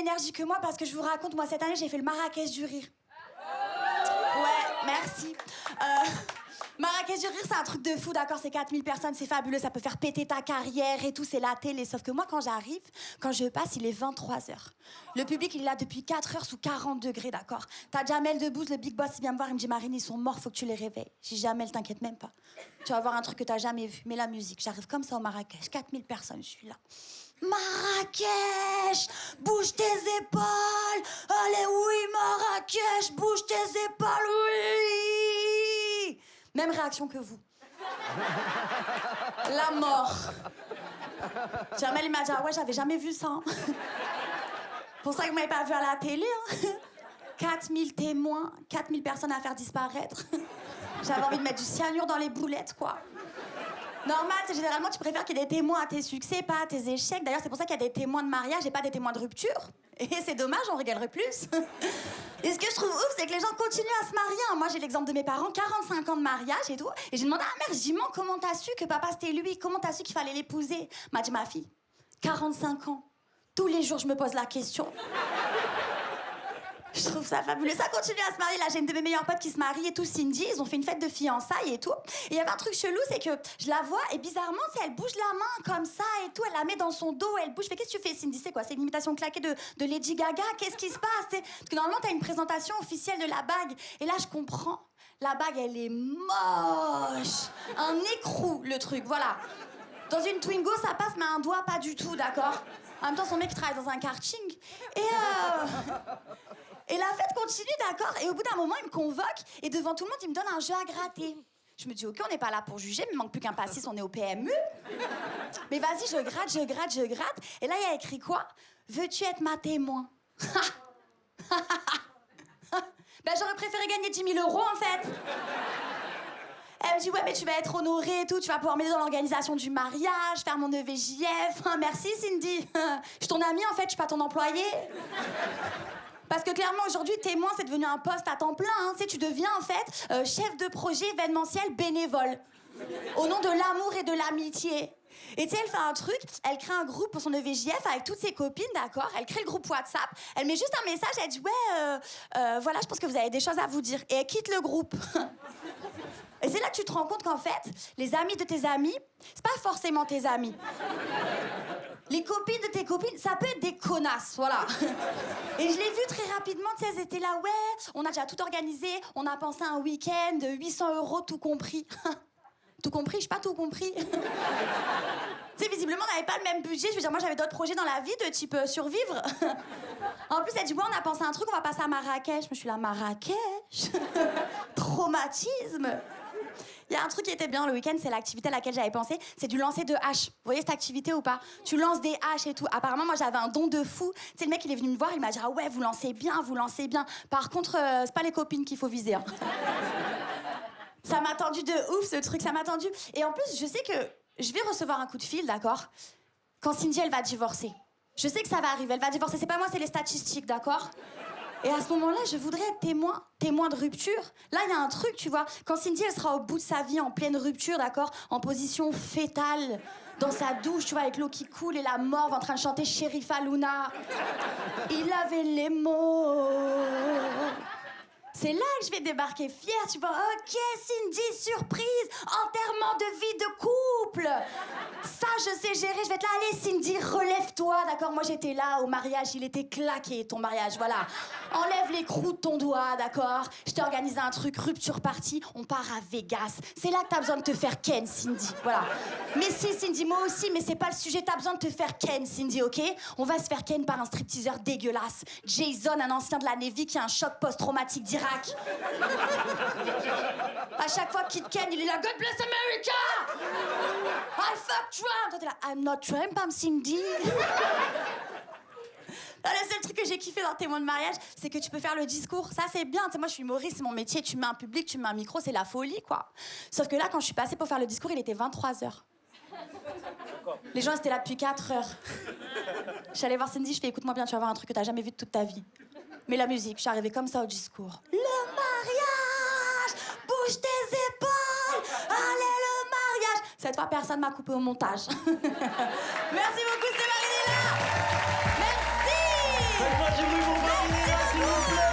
énergie que moi parce que je vous raconte, moi, cette année, j'ai fait le Marrakech du rire. Ouais, merci. Marrakech du rire, c'est un truc de fou, d'accord? C'est 4000 personnes, c'est fabuleux, ça peut faire péter ta carrière et tout, c'est la télé. Sauf que moi, quand j'arrive, quand je passe, il est 23h. Le public, il est là depuis 4 heures sous 40 degrés, d'accord? T'as Jamel Debbouze, le big boss, il vient me voir, il me dit, Marine, ils sont morts, faut que tu les réveilles. J'ai Jamel, t'inquiète même pas. Tu vas voir un truc que t'as jamais vu. Mais la musique, j'arrive comme ça au Marrakech, 4000 personnes, je suis là. Marrakech, bouge tes épaules. Allez, oui, Marrakech, bouge tes épaules, oui. Même réaction que vous. La mort. Jamel, il m'a dit, ah ouais, j'avais jamais vu ça. Hein. Pour ça que vous m'avez pas vu à la télé. Hein. 4000 témoins, 4000 personnes à faire disparaître. J'avais envie de mettre du cyanure dans les boulettes, quoi. Normal, c'est généralement, tu préfères qu'il y ait des témoins à tes succès, pas à tes échecs. D'ailleurs, c'est pour ça qu'il y a des témoins de mariage et pas des témoins de rupture. Et c'est dommage, on rigolerait plus. Et ce que je trouve ouf, c'est que les gens continuent à se marier. Moi, j'ai l'exemple de mes parents, 45 ans de mariage et tout. Et j'ai demandé à ma mère, je dis, maman, comment t'as su que papa c'était lui? Comment t'as su qu'il fallait l'épouser? M'a dit, ma fille, 45 ans. Tous les jours, je me pose la question. Je trouve ça fabuleux. Ça continue à se marier. Là, j'ai une de mes meilleures potes qui se marie et tout, Cindy. Ils ont fait une fête de fiançailles et tout. Et il y avait un truc chelou, c'est que je la vois et bizarrement, elle bouge la main comme ça et tout. Elle la met dans son dos, elle bouge. Je fais, qu'est-ce que tu fais, Cindy? C'est quoi? C'est une imitation claquée de Lady Gaga? Qu'est-ce qui se passe? Parce que normalement, t'as une présentation officielle de la bague. Et là, je comprends. La bague, elle est moche. Un écrou, le truc, voilà. Dans une Twingo, ça passe, mais un doigt, pas du tout, d'accord? En même temps, son mec travaille dans un karting. Et la fête continue, d'accord? Et au bout d'un moment, il me convoque et devant tout le monde, il me donne un jeu à gratter. Je me dis, ok, on n'est pas là pour juger, mais il manque plus qu'un pastis, on est au PMU. Mais vas-y, je gratte. Et là, il y a écrit quoi? Veux-tu être ma témoin? Ben, j'aurais préféré gagner 10 000 € en fait. Elle me dit, ouais, mais tu vas être honorée et tout, tu vas pouvoir m'aider dans l'organisation du mariage, faire mon EVJF. Merci, Cindy. Je suis ton amie, en fait, je suis pas ton employé. Parce que clairement, aujourd'hui, témoin, c'est devenu un poste à temps plein. Hein. Tu sais, tu deviens, en fait, chef de projet événementiel bénévole. Au nom de l'amour et de l'amitié. Et tu sais, elle fait un truc, elle crée un groupe pour son EVJF avec toutes ses copines, d'accord? Elle crée le groupe WhatsApp, elle met juste un message, elle dit, ouais, voilà, je pense que vous avez des choses à vous dire. Et elle quitte le groupe. Et c'est là que tu te rends compte qu'en fait, les amis de tes amis, c'est pas forcément tes amis. Les copines de tes copines, ça peut être des connasses, voilà. Et je l'ai vu très rapidement, tu sais, elles étaient là, ouais, on a déjà tout organisé, on a pensé à un week-end, 800 € tout compris. Tout compris? J'ai pas tout compris. Tu sais, visiblement, on n'avait pas le même budget. Je veux dire, moi, j'avais d'autres projets dans la vie, de type survivre. En plus, elle dit, ouais, on a pensé à un truc, on va passer à Marrakech. Je suis là, Marrakech? Traumatisme. Il y a un truc qui était bien le week-end, c'est l'activité à laquelle j'avais pensé, c'est du lancer de haches. Vous voyez cette activité ou pas? Tu lances des haches et tout. Apparemment, moi, j'avais un don de fou. Tu sais, le mec, il est venu me voir, il m'a dit, ah ouais, vous lancez bien. Par contre, c'est pas les copines qu'il faut viser. Hein. Ça m'a tendu de ouf, ce truc, ça m'a tendu. Et en plus, je sais que je vais recevoir un coup de fil, d'accord? Quand Cindy, elle va divorcer. Je sais que ça va arriver, elle va divorcer. C'est pas moi, c'est les statistiques, d'accord? Et à ce moment-là, je voudrais être témoin de rupture. Là, il y a un truc, tu vois. Quand Cindy, elle sera au bout de sa vie, en pleine rupture, d'accord? En position fétale, dans sa douche, tu vois, avec l'eau qui coule et la morve en train de chanter Sherifa Luna. Il avait les mots... C'est là que je vais débarquer fière, tu vois. Ok, Cindy, surprise, enterrement de vie de couple. Ça, je sais gérer. Je vais être là, allez, Cindy, relève-toi, d'accord? Moi, j'étais là au mariage, il était claqué, ton mariage, voilà. Enlève l'écrou de ton doigt, d'accord? Je t'ai organisé un truc, rupture party, on part à Vegas. C'est là que t'as besoin de te faire ken, Cindy, voilà. Mais si, Cindy, moi aussi, mais c'est pas le sujet, t'as besoin de te faire ken, Cindy, ok? On va se faire ken par un stripteaseur dégueulasse. Jason, un ancien de la Navy qui a un choc post-traumatique d'Irak. À chaque fois qu'il te ken, il est là, God bless America! I fuck Trump! Toi, t'es là, I'm not Trump, I'm Cindy. Le seul truc que j'ai kiffé dans Témoin de mariage, c'est que tu peux faire le discours. Ça, c'est bien. Tu sais, moi, je suis humoriste, c'est mon métier. Tu mets un public, tu mets un micro, c'est la folie, quoi. Sauf que là, quand je suis passée pour faire le discours, il était 23h. Les gens étaient là depuis 4 heures. Je suis allée voir Cindy, je fais, écoute-moi bien, tu vas voir un truc que t'as jamais vu de toute ta vie. Mais la musique, je suis arrivée comme ça au discours. Le mariage! Bouge tes épaules! Allez, le mariage! Cette fois, personne m'a coupé au montage. Merci beaucoup, c'est Marie-Léla! Merci! du bruit pour Paris, les gars, s'il vous plaît.